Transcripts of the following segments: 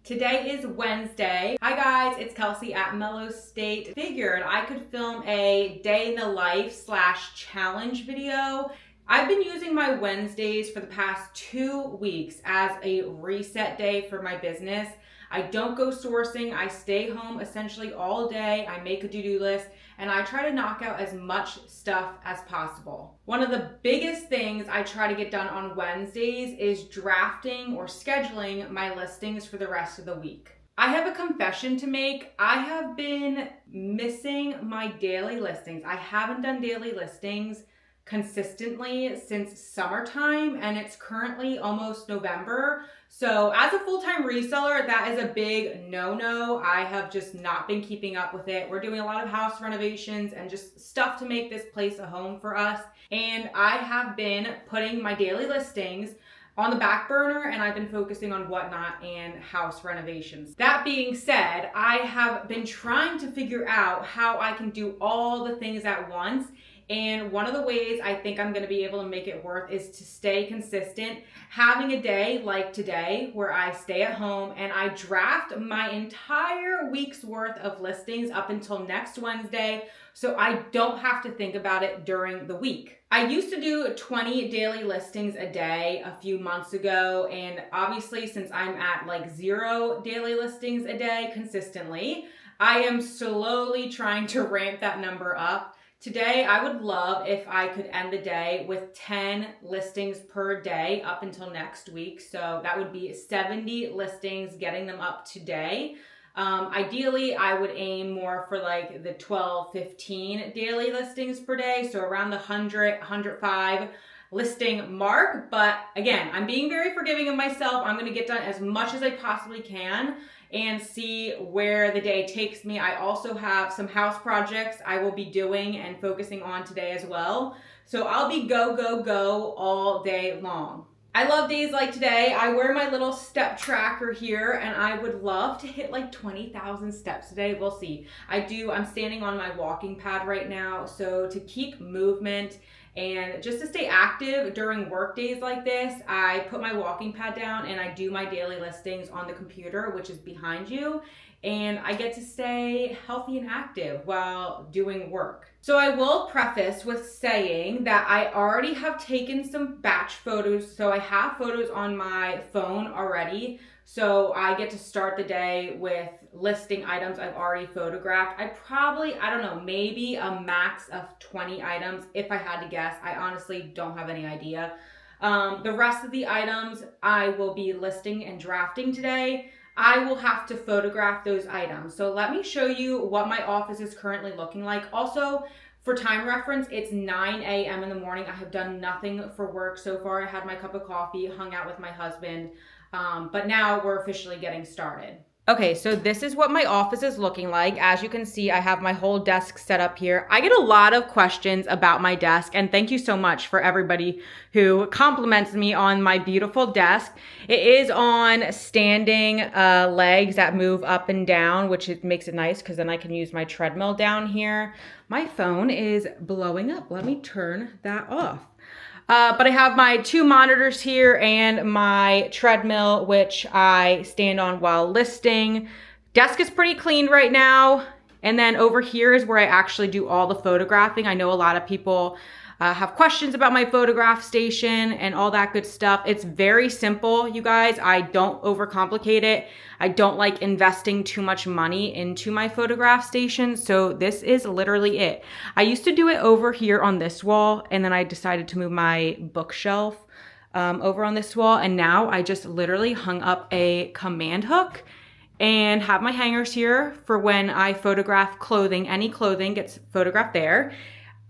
Today is Wednesday. Hi guys, it's Kelsey at Mellowstate. Figured I could film a day in the life / challenge video. I've been using my Wednesdays for the past 2 weeks as a reset day for my business. I don't go sourcing. I stay home essentially all day. I make a to-do list and I try to knock out as much stuff as possible. One of the biggest things I try to get done on Wednesdays is drafting or scheduling my listings for the rest of the week. I have a confession to make. I have been missing my daily listings. I haven't done daily listings consistently since summertime, and it's currently almost November. So as a full-time reseller, that is a big no-no. I have just not been keeping up with it. We're doing a lot of house renovations and just stuff to make this place a home for us. And I have been putting my daily listings on the back burner, and I've been focusing on whatnot and house renovations. That being said, I have been trying to figure out how I can do all the things at once. And one of the ways I think I'm going to be able to make it work is to stay consistent. Having a day like today where I stay at home and I draft my entire week's worth of listings up until next Wednesday, so I don't have to think about it during the week. I used to do 20 daily listings a day a few months ago, and obviously since I'm at like 0 daily listings a day consistently, I am slowly trying to ramp that number up. Today, I would love if I could end the day with 10 listings per day up until next week. So that would be 70 listings, getting them up today. Ideally, I would aim more for like the 12, 15 daily listings per day. So around the 100, 105 listing mark. But again, I'm being very forgiving of myself. I'm going to get done as much as I possibly can and see where the day takes me. I also have some house projects I will be doing and focusing on today as well. So I'll be go, go, go all day long. I love days like today. I wear my little step tracker here and I would love to hit like 20,000 steps today. We'll see. I'm standing on my walking pad right now. So to keep movement and just to stay active during work days like this, I put my walking pad down and I do my daily listings on the computer, which is behind you. And I get to stay healthy and active while doing work. So I will preface with saying that I already have taken some batch photos. So I have photos on my phone already. So I get to start the day with listing items I've already photographed. I don't know, maybe a max of 20 items if I had to guess. I honestly don't have any idea. The rest of the items I will be listing and drafting today. I will have to photograph those items. So let me show you what my office is currently looking like. Also, for time reference, it's 9 a.m. in the morning. I have done nothing for work so far. I had my cup of coffee, hung out with my husband, but now we're officially getting started. Okay, so this is what my office is looking like. As you can see, I have my whole desk set up here. I get a lot of questions about my desk, and thank you so much for everybody who compliments me on my beautiful desk. It is on standing legs that move up and down, which makes it nice because then I can use my treadmill down here. My phone is blowing up. Let me turn that off. But I have my 2 monitors here and my treadmill, which I stand on while listing. Desk is pretty clean right now. And then over here is where I actually do all the photographing. I know a lot of people have questions about my photograph station and all that good stuff. It's very simple, you guys. I don't overcomplicate it. I don't like investing too much money into my photograph station. So this is literally it. I used to do it over here on this wall, and then I decided to move my bookshelf over on this wall. And now I just literally hung up a command hook and have my hangers here for when I photograph clothing. Any clothing gets photographed there.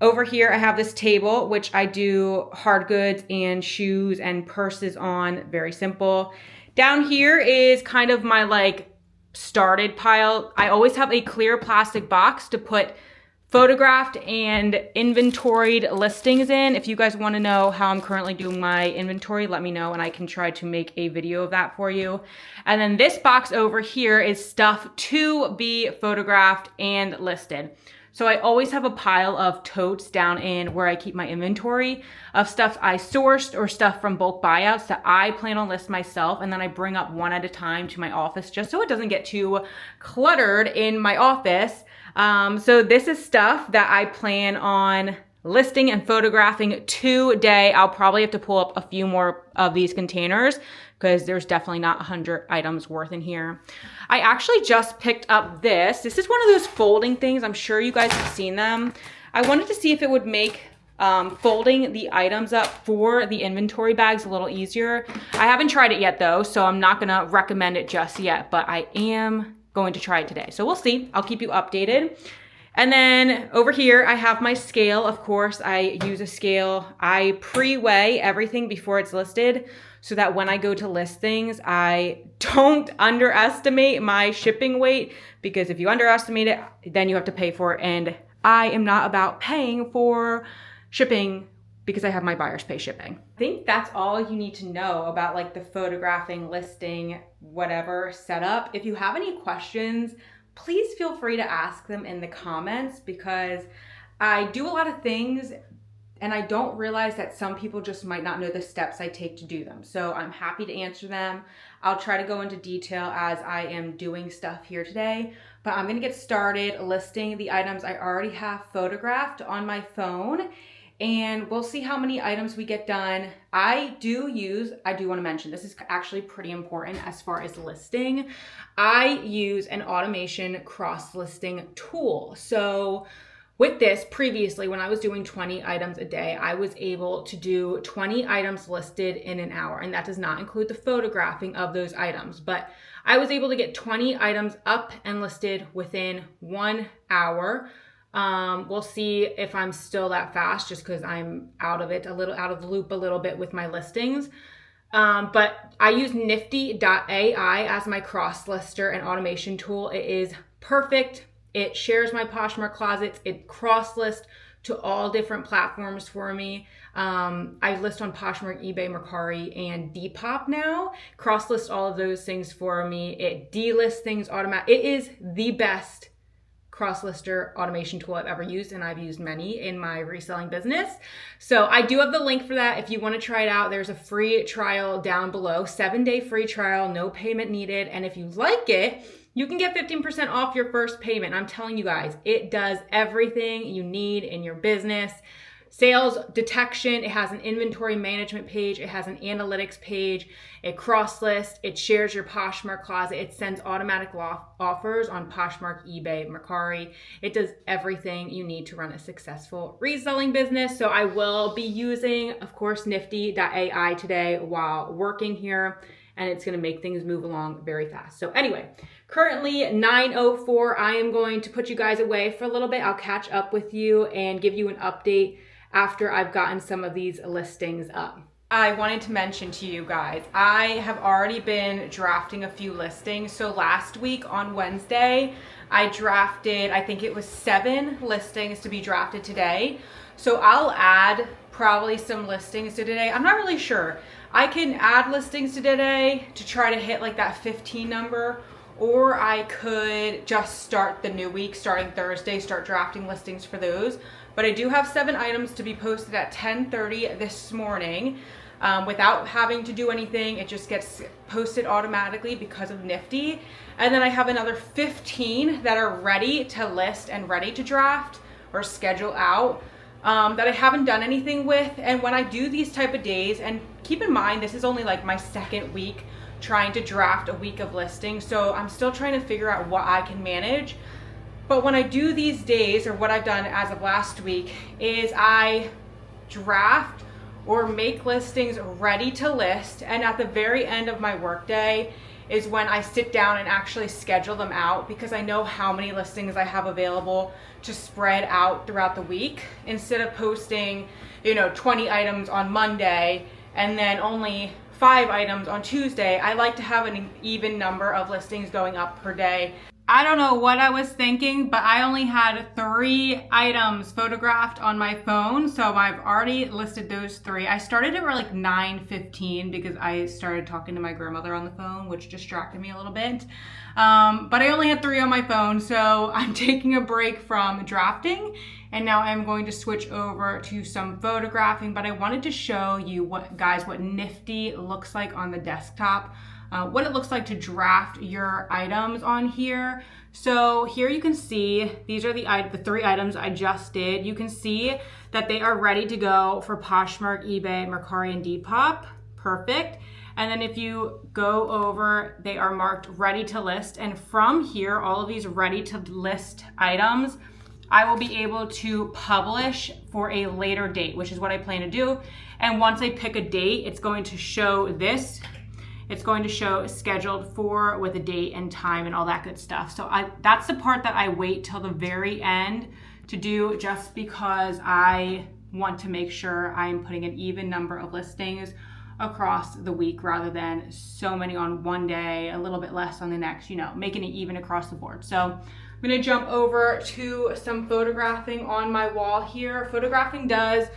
Over here, I have this table, which I do hard goods and shoes and purses on. Very simple. Down here is kind of my like started pile. I always have a clear plastic box to put photographed and inventoried listings in. If you guys want to know how I'm currently doing my inventory, let me know and I can try to make a video of that for you. And then this box over here is stuff to be photographed and listed. So I always have a pile of totes down in where I keep my inventory of stuff I sourced or stuff from bulk buyouts that I plan on list myself. And then I bring up one at a time to my office just so it doesn't get too cluttered in my office. So this is stuff that I plan on listing and photographing today. I'll probably have to pull up a few more of these containers because there's definitely not 100 items worth in here. I actually just picked up this. This is one of those folding things. I'm sure you guys have seen them. I wanted to see if it would make folding the items up for the inventory bags a little easier. I haven't tried it yet though, so I'm not gonna recommend it just yet, but I am going to try it today. So we'll see. I'll keep you updated. And then over here, I have my scale. Of course, I use a scale. I pre-weigh everything before it's listed so that when I go to list things, I don't underestimate my shipping weight, because if you underestimate it, then you have to pay for it. And I am not about paying for shipping because I have my buyers pay shipping. I think that's all you need to know about like the photographing, listing, whatever setup. If you have any questions, please feel free to ask them in the comments, because I do a lot of things and I don't realize that some people just might not know the steps I take to do them. So I'm happy to answer them. I'll try to go into detail as I am doing stuff here today, but I'm gonna get started listing the items I already have photographed on my phone, and we'll see how many items we get done. I do want to mention, this is actually pretty important as far as listing. I use an automation cross-listing tool. So with this, previously, when I was doing 20 items a day, I was able to do 20 items listed in an hour. And that does not include the photographing of those items. But I was able to get 20 items up and listed within 1 hour. We'll see if I'm still that fast, just because I'm out of the loop a little bit with my listings. But I use nifty.ai as my cross lister and automation tool. It is perfect. It shares my Poshmark closets. It cross lists to all different platforms for me. I list on Poshmark, eBay, Mercari, and Depop now. Cross list all of those things for me. It delists things automatically. It is the best cross-lister automation tool I've ever used, and I've used many in my reselling business. So I do have the link for that if you want to try it out. There's a free trial down below, 7-day free trial, no payment needed. And if you like it, you can get 15% off your first payment. I'm telling you guys, it does everything you need in your business. Sales detection, it has an inventory management page, it has an analytics page, it cross-lists, it shares your Poshmark closet, it sends automatic offers on Poshmark, eBay, Mercari. It does everything you need to run a successful reselling business. So I will be using, of course, nifty.ai today while working here, and it's gonna make things move along very fast. So anyway, currently 9:04, I am going to put you guys away for a little bit. I'll catch up with you and give you an update after I've gotten some of these listings up. I wanted to mention to you guys, I have already been drafting a few listings. So last week on Wednesday, I drafted, I think it was 7 listings to be drafted today. So I'll add probably some listings to today. I'm not really sure. I can add listings to today to try to hit like that 15 number, or I could just start the new week, starting Thursday, start drafting listings for those. But I do have 7 items to be posted at 10:30 this morning. Without having to do anything, it just gets posted automatically because of Nifty. And then I have another 15 that are ready to list and ready to draft or schedule out that I haven't done anything with. And when I do these type of days, and keep in mind, this is only like my 2nd week trying to draft a week of listings, so I'm still trying to figure out what I can manage. But when I do these days, or what I've done as of last week, is I draft or make listings ready to list, and at the very end of my workday is when I sit down and actually schedule them out, because I know how many listings I have available to spread out throughout the week, instead of posting 20 items on Monday and then only 5 items on Tuesday, I like to have an even number of listings going up per day. I don't know what I was thinking, but I only had 3 items photographed on my phone, so I've already listed those 3. I started at like 9:15 because I started talking to my grandmother on the phone, which distracted me a little bit. But I only had 3 on my phone, so I'm taking a break from drafting, and now I'm going to switch over to some photographing. But I wanted to show you what Nifty looks like on the desktop. What it looks like to draft your items on here. So here you can see, these are the 3 items I just did. You can see that they are ready to go for Poshmark, eBay, Mercari, and Depop. Perfect. And then if you go over, they are marked ready to list. And from here, all of these ready to list items, I will be able to publish for a later date, which is what I plan to do. And once I pick a date, it's going to show this. It's going to show scheduled for with a date and time and all that good stuff. So that's the part that I wait till the very end to do, just because I want to make sure I'm putting an even number of listings across the week rather than so many on one day, a little bit less on the next, making it even across the board. So I'm gonna jump over to some photographing on my wall here. Photographing does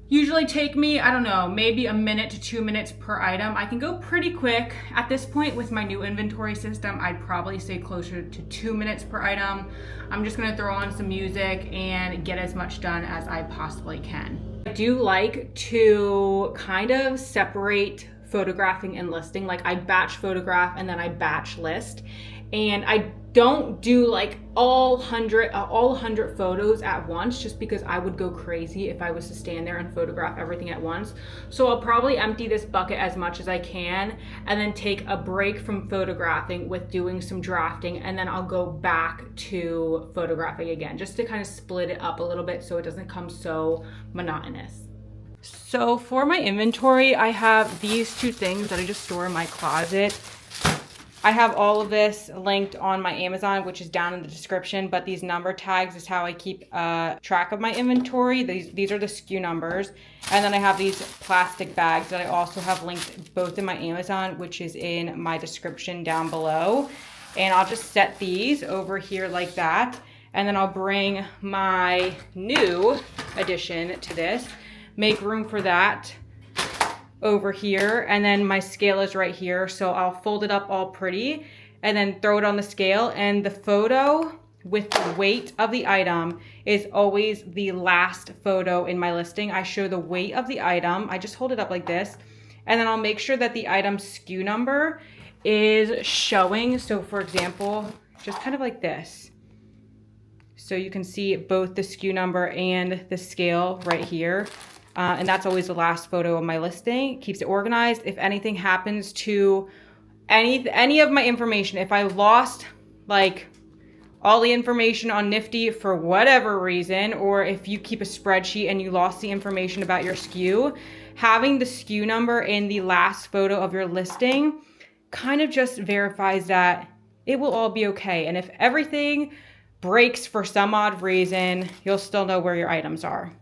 usually take me, I don't know, maybe a minute to 2 minutes per item. I can go pretty quick. At this point with my new inventory system, I'd probably say closer to 2 minutes per item. I'm just gonna throw on some music and get as much done as I possibly can. I do like to kind of separate photographing and listing. Like I batch photograph and then I batch list. And I don't do like all 100 photos at once, just because I would go crazy if I was to stand there and photograph everything at once. So I'll probably empty this bucket as much as I can and then take a break from photographing with doing some drafting, and then I'll go back to photographing again, just to kind of split it up a little bit so it doesn't come so monotonous. So for my inventory, I have these 2 things that I just store in my closet. I have all of this linked on my Amazon, which is down in the description, but these number tags is how I keep track of my inventory. These are the SKU numbers. And then I have these plastic bags that I also have linked both in my Amazon, which is in my description down below. And I'll just set these over here like that. And then I'll bring my new addition to this, make room for that over here, and then my scale is right here, so I'll fold it up all pretty and then throw it on the scale. And the photo with the weight of the item is always the last photo in my listing. I show the weight of the item, I just hold it up like this, and then I'll make sure that the item SKU number is showing. So for example, just kind of like this, so you can see both the SKU number and the scale right here. And that's always the last photo of my listing. Keeps it organized. If anything happens to any of my information, if I lost like all the information on Nifty for whatever reason, or if you keep a spreadsheet and you lost the information about your SKU, having the SKU number in the last photo of your listing kind of just verifies that it will all be okay. And if everything breaks for some odd reason, you'll still know where your items are.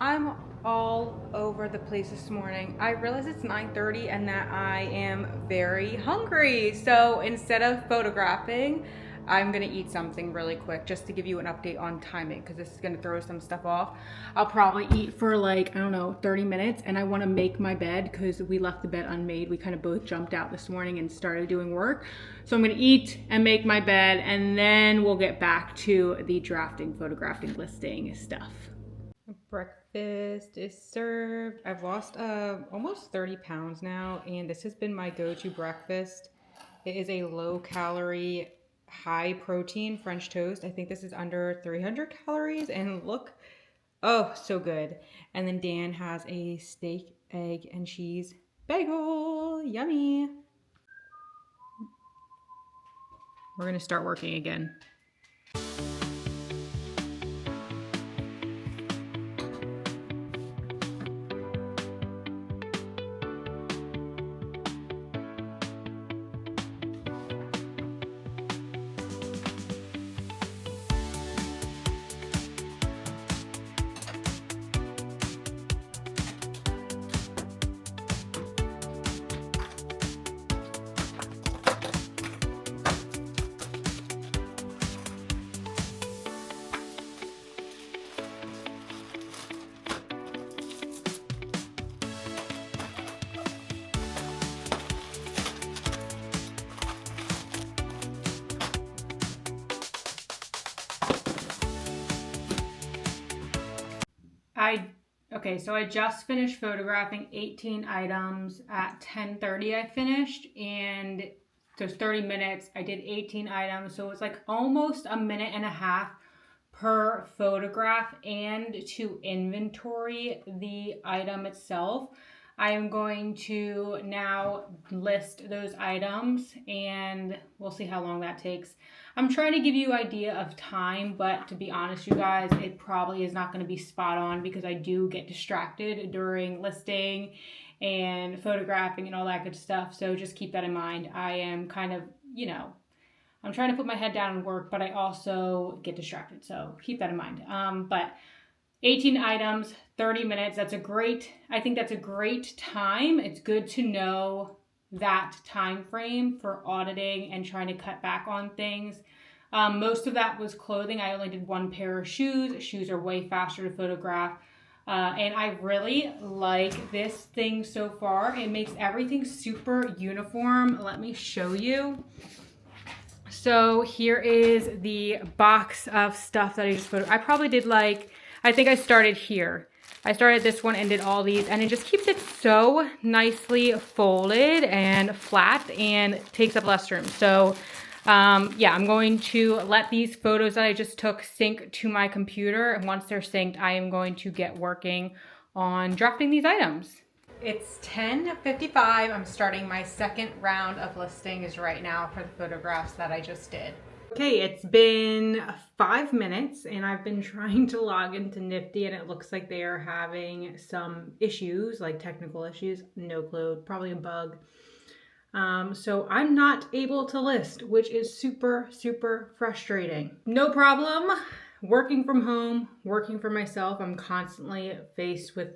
I'm all over the place this morning. I realize it's 9:30 and that I am very hungry. So instead of photographing, I'm gonna eat something really quick just to give you an update on timing, because this is gonna throw some stuff off. I'll probably eat for like, I don't know, 30 minutes, and I wanna make my bed because we left the bed unmade. We kind of both jumped out this morning and started doing work. So I'm gonna eat and make my bed, and then we'll get back to the drafting, photographing, listing stuff. Breakfast is served. I've lost almost 30 pounds now, and this has been my go-to breakfast. It is a low-calorie, high-protein French toast. I think this is under 300 calories, and look, oh, so good. And then Dan has a steak, egg, and cheese bagel. Yummy. We're gonna start working again. Okay, so I just finished photographing 18 items at 10:30. I finished, and so 30 minutes. I did 18 items, so it was like almost a minute and a half per photograph and to inventory the item itself. I am going to now list those items and we'll see how long that takes. I'm trying to give you an idea of time, but to be honest, you guys, it probably is not going to be spot on because I do get distracted during listing and photographing and all that good stuff. So just keep that in mind. I am kind of, I'm trying to put my head down and work, but I also get distracted. So keep that in mind. But 18 items, 30 minutes. I think that's a great time. It's good to know that time frame for auditing and trying to cut back on things. Most of that was clothing. I only did one pair of shoes. Shoes are way faster to photograph. And I really like this thing so far. It makes everything super uniform. Let me show you. So here is the box of stuff that I just photographed. I probably did I think I started here. I started this one and did all these, and it just keeps it so nicely folded and flat and takes up less room. So yeah, I'm going to let these photos that I just took sync to my computer. And once they're synced, I am going to get working on drafting these items. It's 10:55. I'm starting my second round of listings right now for the photographs that I just did. Okay, it's been 5 minutes and I've been trying to log into Nifty and it looks like they are having some issues, like technical issues, no clue, probably a bug. So I'm not able to list, which is super, super frustrating. No problem. Working from home, working for myself, I'm constantly faced with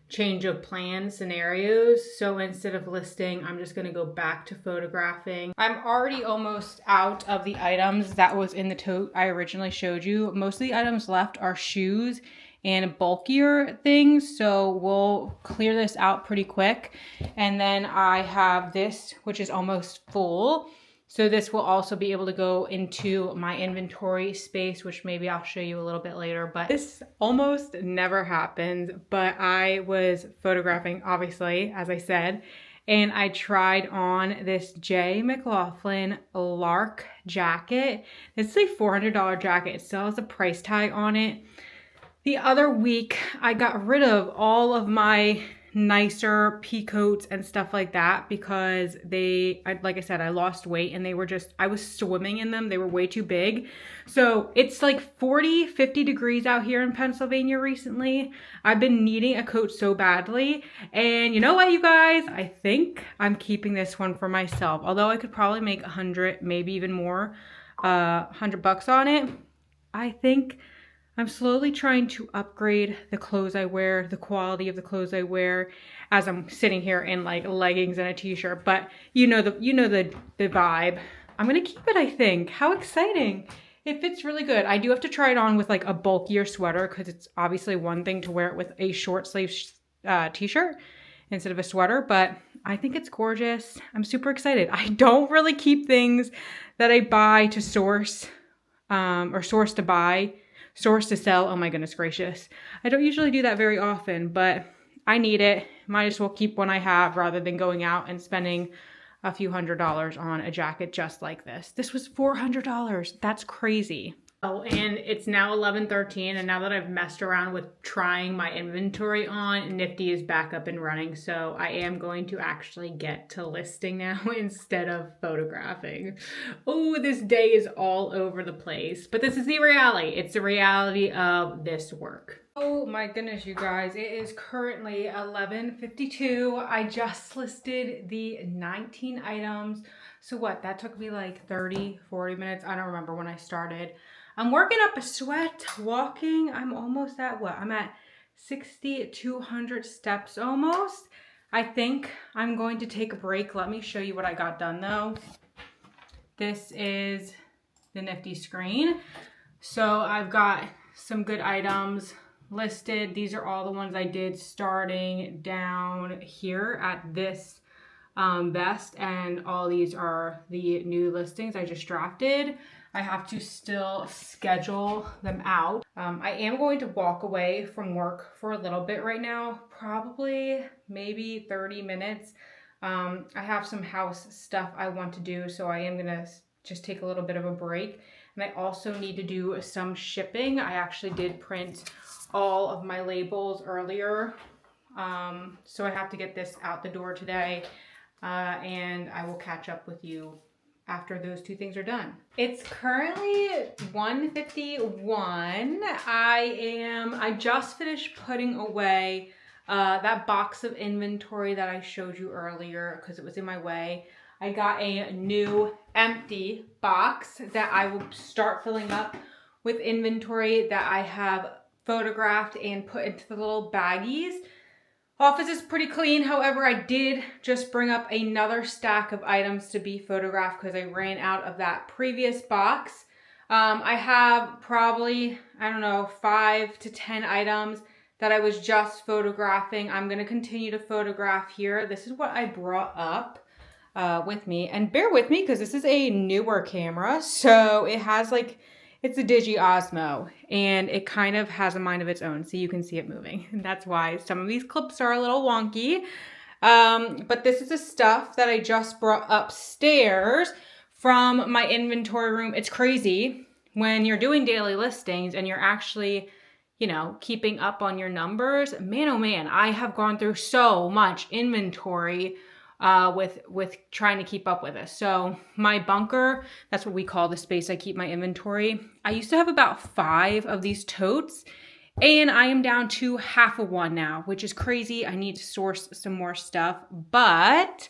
change of plan scenarios. So instead of listing, I'm just gonna go back to photographing. I'm already almost out of the items that was in the tote I originally showed you. Most of the items left are shoes and bulkier things. So we'll clear this out pretty quick. And then I have this, which is almost full. So this will also be able to go into my inventory space, which maybe I'll show you a little bit later, but this almost never happens. But I was photographing, obviously, as I said, and I tried on this J. McLaughlin Lark jacket. It's a $400 jacket. It still has a price tag on it. The other week, I got rid of all of my nicer pea coats and stuff like that because like I said, I lost weight and I was swimming in them. They were way too big. So it's like 40, 50 degrees out here in Pennsylvania recently. I've been needing a coat so badly. And you know what, you guys? I think I'm keeping this one for myself. Although I could probably make 100, maybe even more, $100 on it. I think I'm slowly trying to upgrade the clothes I wear, the quality of the clothes I wear as I'm sitting here in leggings and a t-shirt, but you know the vibe. I'm going to keep it, I think. How exciting. It fits really good. I do have to try it on with a bulkier sweater because it's obviously one thing to wear it with a short sleeve t-shirt instead of a sweater, but I think it's gorgeous. I'm super excited. I don't really keep things that I buy to source or source to buy. Source to sell, oh my goodness gracious. I don't usually do that very often, but I need it. Might as well keep one I have rather than going out and spending a few $100s on a jacket just like this. This was $400. That's crazy. Oh, and it's now 11:13, and now that I've messed around with trying my inventory on, Nifty is back up and running, so I am going to actually get to listing now instead of photographing. Oh, this day is all over the place, but this is the reality. It's the reality of this work. Oh my goodness, you guys, it is currently 11:52. I just listed the 19 items. So what, that took me 30, 40 minutes. I don't remember when I started. I'm working up a sweat, walking. I'm almost at what? I'm at 6,200 steps almost. I think I'm going to take a break. Let me show you what I got done though. This is the Nifty screen. So I've got some good items listed. These are all the ones I did starting down here at this best, and all these are the new listings I just drafted. I have to still schedule them out. I am going to walk away from work for a little bit right now, probably maybe 30 minutes. I have some house stuff I want to do, so I am gonna just take a little bit of a break. And I also need to do some shipping. I actually did print all of my labels earlier, so I have to get this out the door today, and I will catch up with you after those two things are done. It's currently 1:51. I just finished putting away that box of inventory that I showed you earlier because it was in my way. I got a new empty box that I will start filling up with inventory that I have photographed and put into the little baggies. Office is pretty clean. However, I did just bring up another stack of items to be photographed because I ran out of that previous box. I have probably, I don't know, 5 to 10 items that I was just photographing. I'm going to continue to photograph here. This is what I brought up with me. And bear with me because this is a newer camera. So it has it's a Digi Osmo, and it kind of has a mind of its own, so you can see it moving. And that's why some of these clips are a little wonky. But this is the stuff that I just brought upstairs from my inventory room. It's crazy when you're doing daily listings and you're actually, keeping up on your numbers. Man, oh man, I have gone through so much inventory with trying to keep up with this. So my bunker, that's what we call the space I keep my inventory. I used to have about 5 of these totes, and I am down to half of one now, which is crazy. I need to source some more stuff, but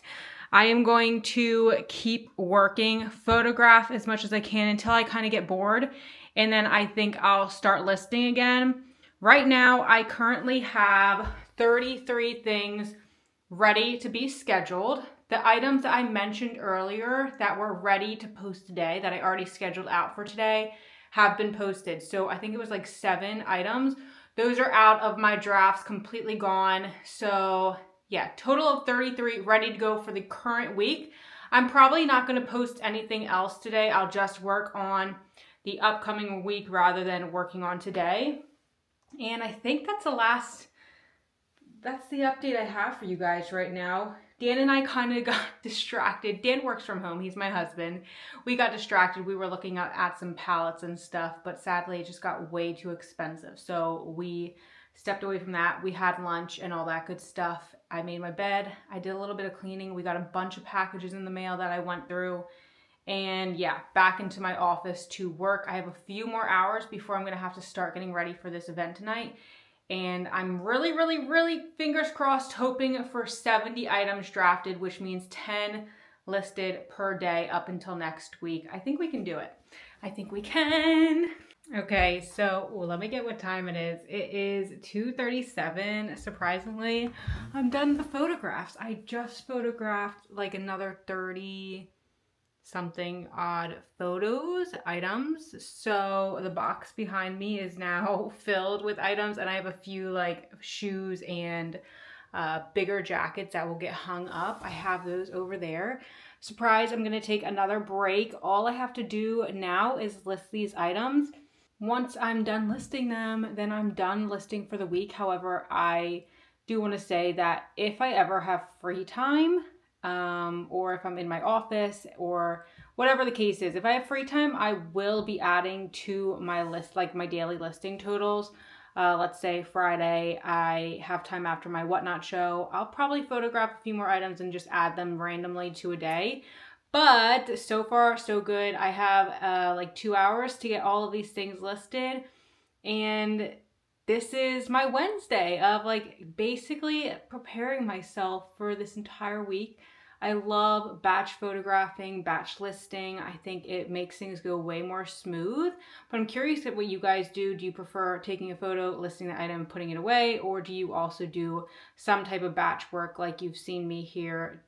I am going to keep working, photograph as much as I can until I kind of get bored. And then I think I'll start listing again. Right now, I currently have 33 things ready to be scheduled. The items that I mentioned earlier that were ready to post today, that I already scheduled out for today, have been posted. So I think it was 7 items. Those are out of my drafts, completely gone. So yeah, total of 33 ready to go for the current week. I'm probably not going to post anything else today. I'll just work on the upcoming week rather than working on today. And I think that's the update I have for you guys right now. Dan and I kind of got distracted. Dan works from home. He's my husband. We got distracted. We were looking at some pallets and stuff, but sadly it just got way too expensive. So we stepped away from that. We had lunch and all that good stuff. I made my bed. I did a little bit of cleaning. We got a bunch of packages in the mail that I went through. And yeah, back into my office to work. I have a few more hours before I'm going to have to start getting ready for this event tonight. And I'm really, really, really fingers crossed hoping for 70 items drafted, which means 10 listed per day up until next week. I think we can do it. I think we can. Okay, so let me get what time it is. It is 2:37. Surprisingly, I'm done with the photographs. I just photographed another 30 something odd items. So the box behind me is now filled with items, and I have a few shoes and bigger jackets that will get hung up. I have those over there. Surprise, I'm gonna take another break. All I have to do now is list these items. Once I'm done listing them, then I'm done listing for the week. However, I do want to say that if I ever have free time, or if I'm in my office or whatever the case is, if I have free time, I will be adding to my list, my daily listing totals. Let's say Friday, I have time after my Whatnot show. I'll probably photograph a few more items and just add them randomly to a day. But so far, so good. I have 2 hours to get all of these things listed. And this is my Wednesday of basically preparing myself for this entire week. I love batch photographing, batch listing. I think it makes things go way more smooth. But I'm curious at what you guys do. Do you prefer taking a photo, listing the item, putting it away? Or do you also do some type of batch work like you've seen me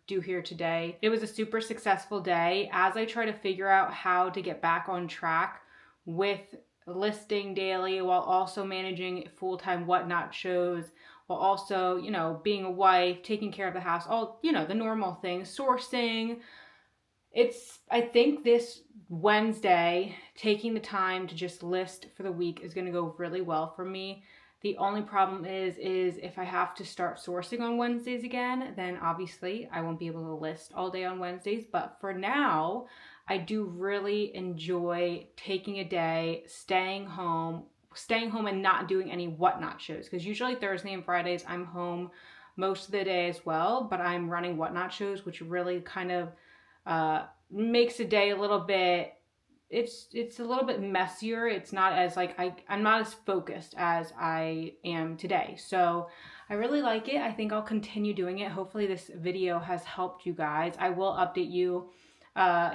do here today? It was a super successful day. As I try to figure out how to get back on track with listing daily while also managing full-time Whatnot shows, while also, you know, being a wife, taking care of the house, all, you know, the normal things, sourcing. I think this Wednesday, taking the time to just list for the week is going to go really well for me. The only problem is if I have to start sourcing on Wednesdays again, then obviously I won't be able to list all day on Wednesdays. But for now, I do really enjoy taking a day, staying home and not doing any whatnot shows. Because usually Thursday and Fridays, I'm home most of the day as well, but I'm running whatnot shows, which really kind of makes a day a little bit, it's a little bit messier. It's not as like, I'm not as focused as I am today. So I really like it. I think I'll continue doing it. Hopefully this video has helped you guys. I will update you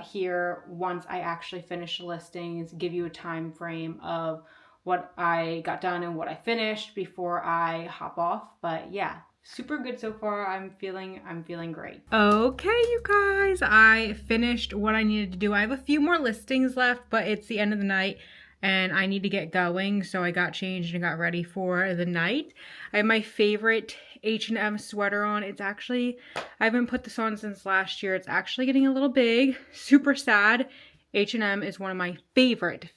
here once I actually finish the listings, give you a time frame of what I got done and what I finished before I hop off. But yeah, super good so far. I'm feeling great. Okay, you guys, I finished what I needed to do. I have a few more listings left, but it's the end of the night and I need to get going. So I got changed and got ready for the night. I have my favorite H&M sweater on. It's actually, I haven't put this on since last year. It's actually getting a little big, super sad. H&M is one of my favorite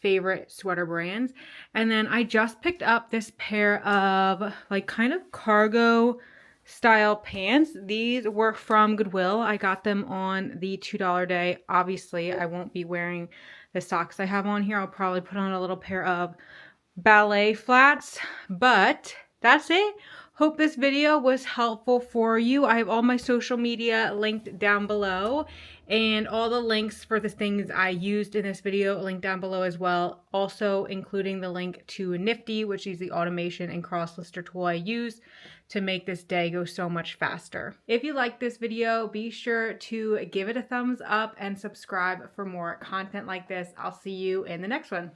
sweater brands. And then I just picked up this pair of like kind of cargo style pants. These were from Goodwill. I got them on the $2 day. Obviously, I won't be wearing the socks I have on here. I'll probably put on a little pair of ballet flats, but that's it. Hope this video was helpful for you. I have all my social media linked down below and all the links for the things I used in this video linked down below as well. Also including the link to Nifty, which is the automation and cross-lister tool I use to make this day go so much faster. If you like this video, be sure to give it a thumbs up and subscribe for more content like this. I'll see you in the next one.